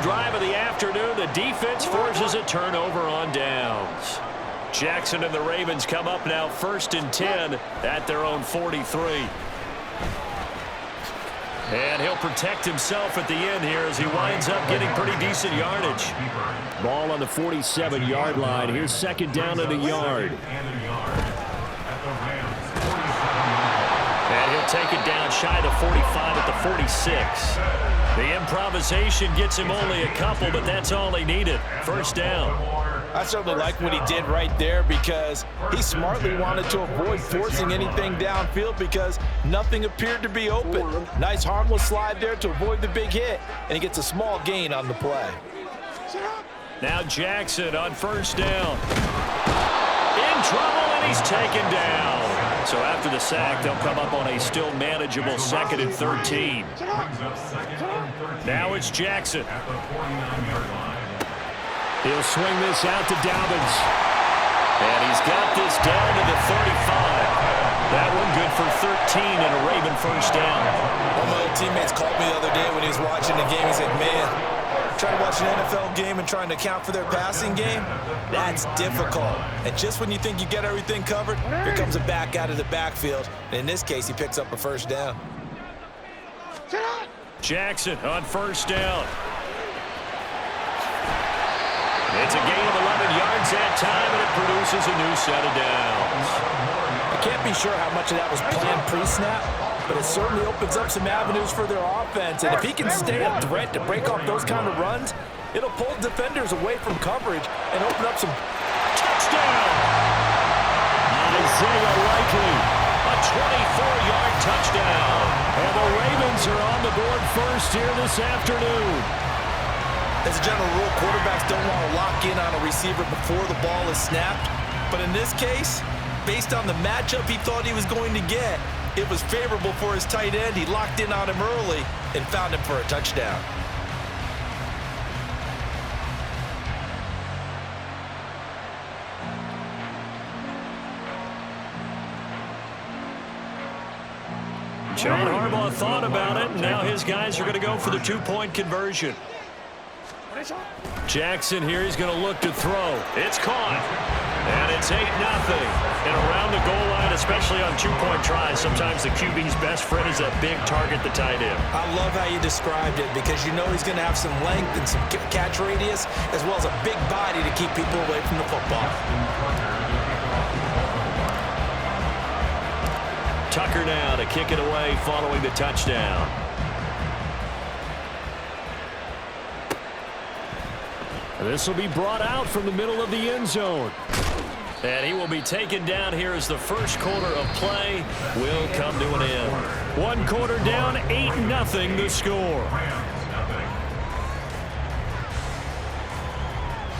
opening drive of the afternoon. The defense forces a turnover on downs. Jackson and the Ravens come up now 1st and 10 at their own 43. And he'll protect himself at the end here as he winds up getting pretty decent yardage. Ball on the 47-yard line. Here's 2nd down and a yard. And he'll take it down shy of the 45 at the 46. The improvisation gets him only a couple, but that's all he needed. 1st down. I certainly like what he did right there because he smartly wanted to avoid forcing anything downfield because nothing appeared to be open. Nice harmless slide there to avoid the big hit, and he gets a small gain on the play. Now Jackson on 1st down. In trouble, and he's taken down. So after the sack, they'll come up on a still manageable 2nd and 13. Now it's Jackson. He'll swing this out to Dobbins. And he's got this down to the 35. That one good for 13 and a Raven 1st down. One of my old teammates called me the other day when he was watching the game. He said, man, trying to watch an NFL game and trying to account for their passing game, that's difficult. And just when you think you get everything covered, here comes a back out of the backfield. And in this case, he picks up a 1st down. Jackson on 1st down. It's a gain of 11 yards that time, and it produces a new set of downs. I can't be sure how much of that was planned pre-snap, but it certainly opens up some avenues for their offense. And if he can stay a threat to break off those kind of runs, it'll pull defenders away from coverage and open up some touchdown. Isaiah Likely. A 24-yard touchdown. And the Ravens are on the board first here this afternoon. As a general rule, quarterbacks don't want to lock in on a receiver before the ball is snapped. But in this case, based on the matchup he thought he was going to get, it was favorable for his tight end. He locked in on him early and found him for a touchdown. John Harbaugh thought about it, and now his guys are going to go for the 2-point conversion. Jackson here, he's going to look to throw. It's caught. And it's 8-0. And around the goal line, especially on 2-point tries, sometimes the QB's best friend is a big target, the tight end. I love how you described it because you know he's going to have some length and some catch radius as well as a big body to keep people away from the football. Tucker now to kick it away following the touchdown. This will be brought out from the middle of the end zone. And he will be taken down here as the first quarter of play will come to an end. 1 quarter down, 8-0 the score.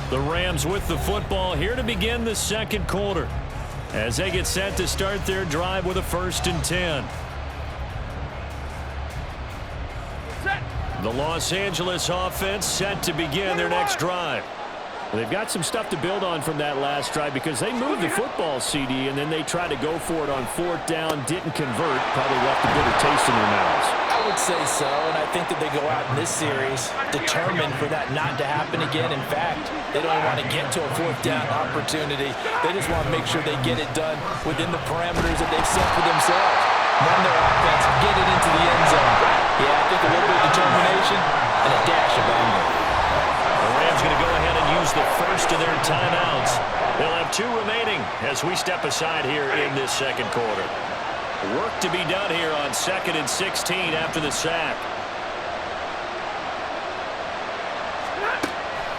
The Rams with the football here to begin the 2nd quarter as they get set to start their drive with a 1st and 10. The Los Angeles offense set to begin their next drive. Well, they've got some stuff to build on from that last drive because they moved the football, CD, and then they tried to go for it on 4th down, didn't convert, probably left a bitter taste in their mouths. I would say so, and I think that they go out in this series determined for that not to happen again. In fact, they don't want to get to a 4th down opportunity. They just want to make sure they get it done within the parameters that they've set for themselves. Run their offense, get it into the end zone. Yeah, I think a little bit of determination and a dash of anger. The Rams going to go ahead and use the first of their timeouts. They'll have 2 remaining as we step aside here in this 2nd quarter. Work to be done here on 2nd and 16 after the sack.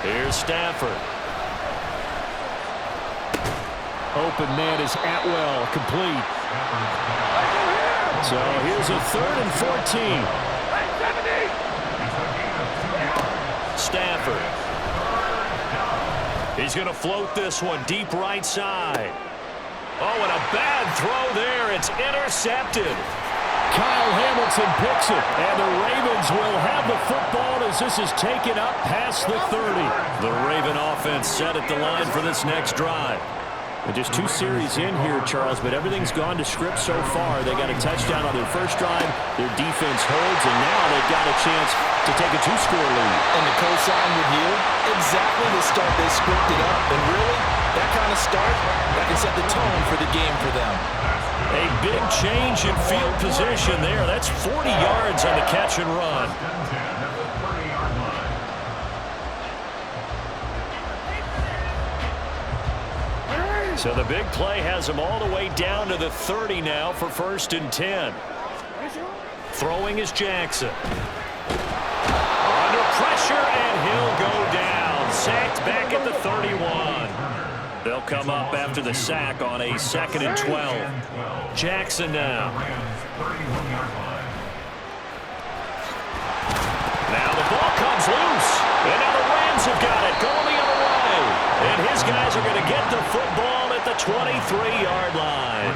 Here's Stafford. Open man is Atwell, complete. So here's a 3rd and 14. Stafford. He's going to float this one deep right side. Oh, and a bad throw there. It's intercepted. Kyle Hamilton picks it, and the Ravens will have the football as this is taken up past the 30. The Raven offense set at the line for this next drive. And just 2 series in here, Charles, but everything's gone to script so far. They got a touchdown on their first drive. Their defense holds, and now they've got a chance to take a 2-score lead. And to co-sign with you, exactly the start they scripted up. And really, that kind of start, that can set the tone for the game for them. A big change in field position there. That's 40 yards on the catch and run. So the big play has him all the way down to the 30 now for 1st and 10. Throwing is Jackson. Under pressure, and he'll go down. Sacked back at the 31. They'll come up after the sack on a 2nd and 12. Jackson now. Now the ball comes loose. And now the Rams have got it. Going the other way. And his guys are going to get the football at the 23-yard line.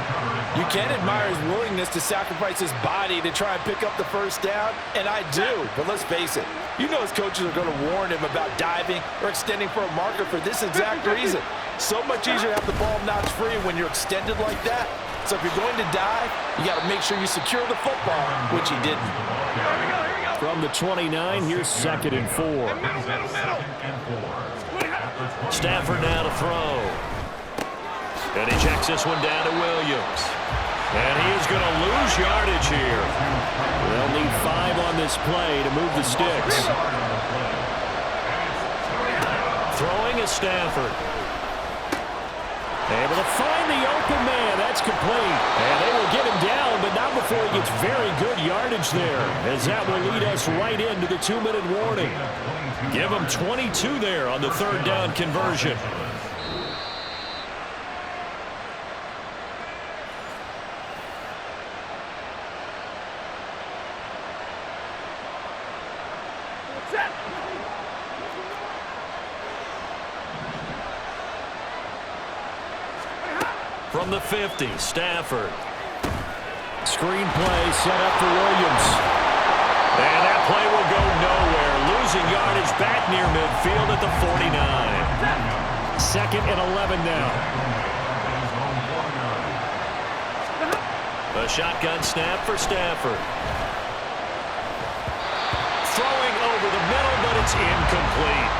You can admire his willingness to sacrifice his body to try and pick up the first down, and I do. But let's face it, you know his coaches are going to warn him about diving or extending for a marker for this exact reason. So much easier to have the ball notch free when you're extended like that. So if you're going to dive, you got to make sure you secure the football, which he didn't. From the 29, here's 2nd and 4. Stafford now to throw. And he checks this one down to Williams. And he is going to lose yardage here. They'll need 5 on this play to move the sticks. Throwing is Stafford. Able to find the open man. That's complete. And they will get him down, but not before he gets very good yardage there, as that will lead us right into the 2-minute warning. Give him 22 there on the 3rd down conversion. From the 50, Stafford. Screen play set up for Williams. And that play will go nowhere. Losing yardage back near midfield at the 49. 2nd and 11 now. A shotgun snap for Stafford. Throwing over the middle, but it's incomplete.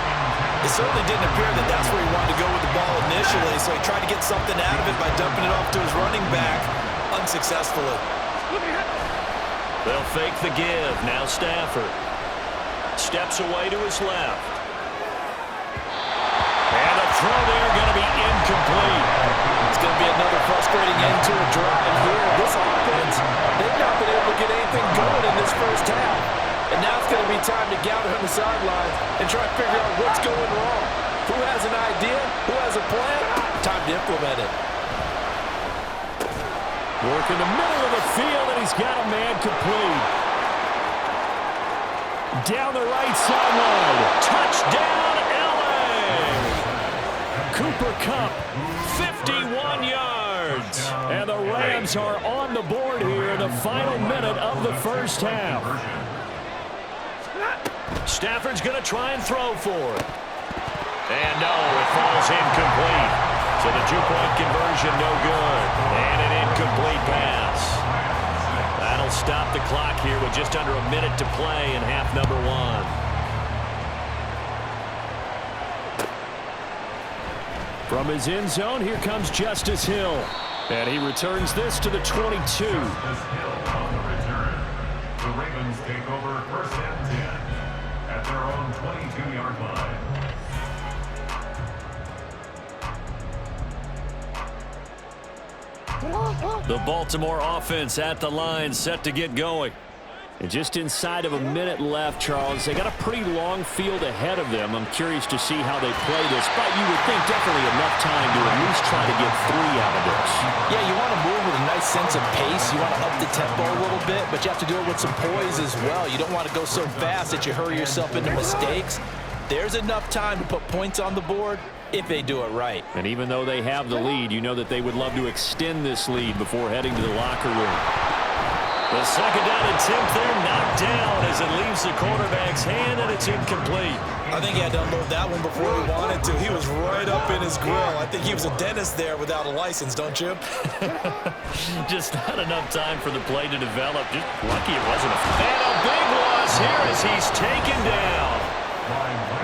It certainly didn't appear that that's where he wanted to go with the ball initially, so he tried to get something out of it by dumping it off to his running back unsuccessfully. They'll fake the give. Now Stafford steps away to his left. And the throw there going to be incomplete. It's going to be another frustrating end to a drive here. This offense, they've not been able to get anything going in this first half. And now it's going to be time to gather on the sidelines and try to figure out what's going wrong. Who has an idea? Who has a plan? Time to implement it. Work in the middle of the field, and he's got a man complete. Down the right sideline. Touchdown, L.A. Cooper Kupp, 51 yards. and the Rams are on the board here in the final minute of the first half. Stafford's going to try and throw for it. And no, it falls incomplete. So the 2-point conversion no good. And an incomplete pass. That'll stop the clock here with just under a minute to play in half number 1. From his end zone, here comes Justice Hill. And he returns this to the 22. The Ravens take over 1st and 10 at their own 22-yard line. The Baltimore offense at the line, set to get going. And just inside of a minute left, Charles. They got a pretty long field ahead of them. I'm curious to see how they play this, but you would think definitely enough time to at least try to get 3 out of this. Yeah, you want to move with a nice sense of pace. You want to up the tempo a little bit, but you have to do it with some poise as well. You don't want to go so fast that you hurry yourself into mistakes. There's enough time to put points on the board if they do it right. And even though they have the lead, you know that they would love to extend this lead before heading to the locker room. The second down attempt there knocked down as it leaves the quarterback's hand, and it's incomplete. I think he had to unload that one before he wanted to. He was right up in his grill. I think he was a dentist there without a license, don't you? Just not enough time for the play to develop. Just lucky it wasn't and a big loss here as he's taken down.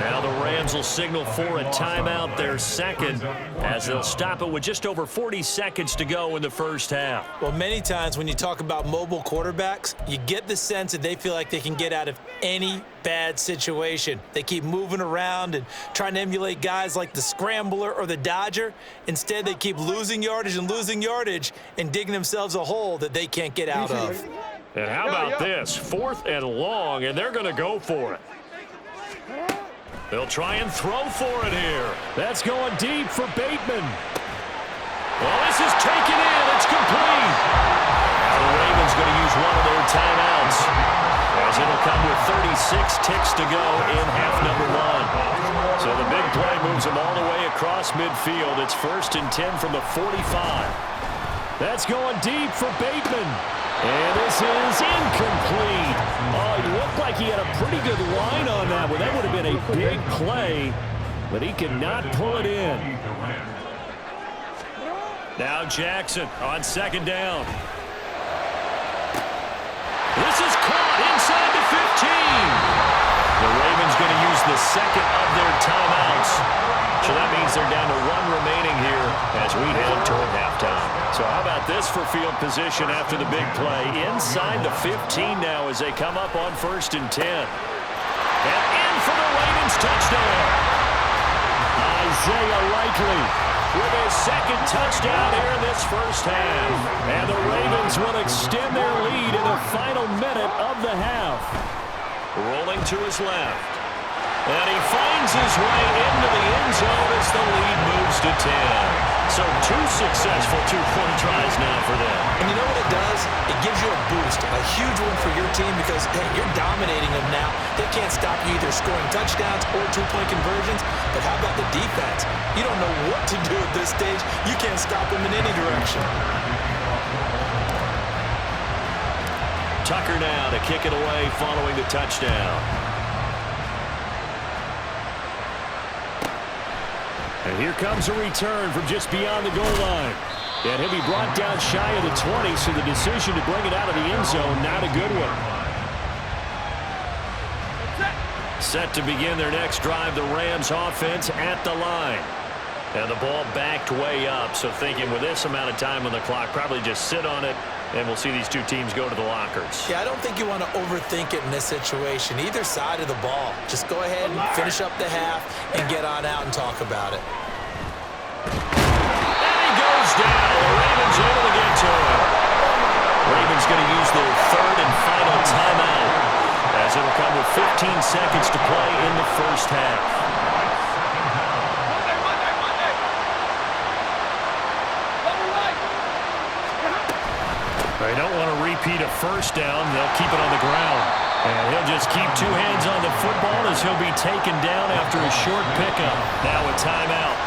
Now the Rams will signal for a timeout, their second, as they'll stop it with just over 40 seconds to go in the first half. Well, many times when you talk about mobile quarterbacks, you get the sense that they feel like they can get out of any bad situation. They keep moving around and trying to emulate guys like the Scrambler or the Dodger. Instead, they keep losing yardage and digging themselves a hole that they can't get out of. And how about this? 4th and long, and they're going to go for it. They'll try and throw for it here. That's going deep for Bateman. Well, this is taken in. It's complete. Now the Ravens going to use one of their timeouts, as it'll come with 36 ticks to go in half number 1. So the big play moves them all the way across midfield. It's 1st and 10 from the 45. That's going deep for Bateman. And this is incomplete. Oh, it looked like he had a pretty good line on that one. That would have been a big play, but he could not pull it in. Now Jackson on second down. This is caught inside the 15. The Ravens going to use the second of their timeouts. So that means they're down to 1 remaining here as we head toward halftime. So how about this for field position after the big play? Inside the 15 now as they come up on 1st and 10. And in for the Ravens touchdown. Isaiah Likely with his second touchdown here in this first half. And the Ravens will extend their lead in the final minute of the half. Rolling to his left. And he finds his way into the end zone as the lead moves to 10. So 2 successful 2-point tries now for them. And you know what it does? It gives you a boost, a huge one for your team because, hey, you're dominating them now. They can't stop you either scoring touchdowns or 2-point conversions. But how about the defense? You don't know what to do at this stage. You can't stop them in any direction. Tucker now to kick it away following the touchdown. And here comes a return from just beyond the goal line. And he'll be brought down shy of the 20, so the decision to bring it out of the end zone, not a good one. Set to begin their next drive, the Rams offense at the line. And the ball backed way up, so thinking with this amount of time on the clock, probably just sit on it, and we'll see these 2 teams go to the lockers. Yeah, I don't think you want to overthink it in this situation, either side of the ball. Just go ahead and finish up the half and get on out and talk about it. And he goes down. The Ravens able to get to him. Ravens going to use their 3rd and final timeout, as it'll come with 15 seconds to play in the first half. They don't want to repeat a first down. They'll keep it on the ground. And he'll just keep 2 hands on the football as he'll be taken down after a short pickup. Now a timeout.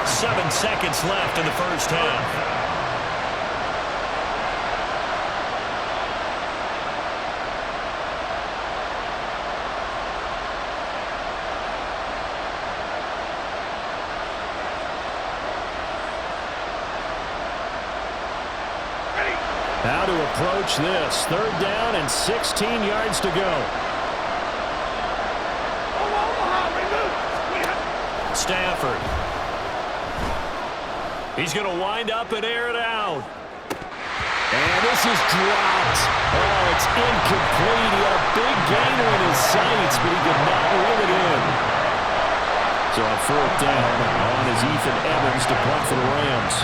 7 seconds left in the first half. How to approach this. 3rd down and 16 yards to go. Stafford. He's going to wind up and air it out. And this is dropped. Oh, it's incomplete. He had a big gainer in his sights, but he could not reel it in. So on 4th down, on is Ethan Evans to punt for the Rams.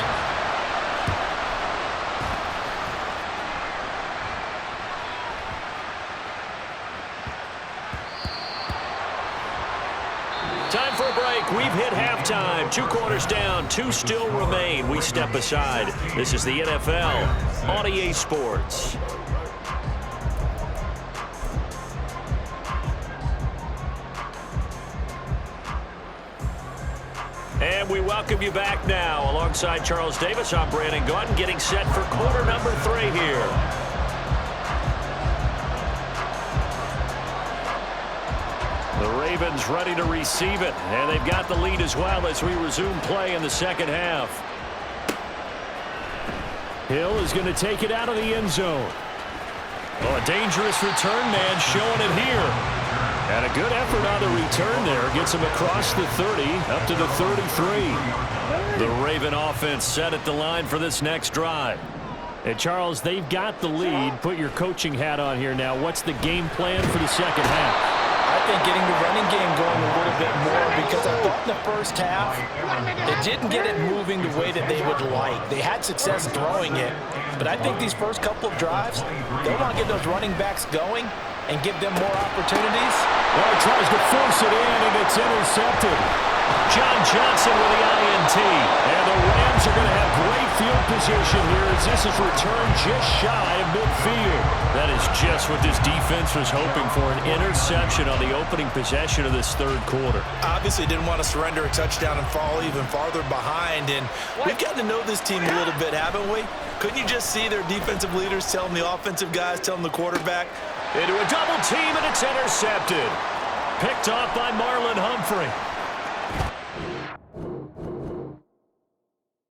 Time for a break. We've hit halftime. 2 quarters down. 2 still remain. We step aside. This is the NFL on EA Sports. And we welcome you back now. Alongside Charles Davis, I'm Brandon Gaunt, getting set for quarter number 3 here. Ravens ready to receive it, and they've got the lead as well as we resume play in the second half. Hill is going to take it out of the end zone. Oh, a dangerous return man showing it here. And a good effort on the return there. Gets him across the 30, up to the 33. The Raven offense set at the line for this next drive. And Charles, they've got the lead. Put your coaching hat on here now. What's the game plan for the second half? I think getting the running game going a little bit more, because I thought in the first half they didn't get it moving the way that they would like. They had success throwing it, but I think these first couple of drives, they want to get those running backs going and give them more opportunities. Well, he tries to force it in, and it's intercepted. John Johnson with the INT. And the Rams are going to have great field position here as this is returned just shy of midfield. That is just what this defense was hoping for, an interception on the opening possession of this third quarter. Obviously didn't want to surrender a touchdown and fall even farther behind, and we've gotten to know this team a little bit, haven't we? Couldn't you just see their defensive leaders telling the offensive guys, telling the quarterback? Into a double team, and it's intercepted. Picked off by Marlon Humphrey.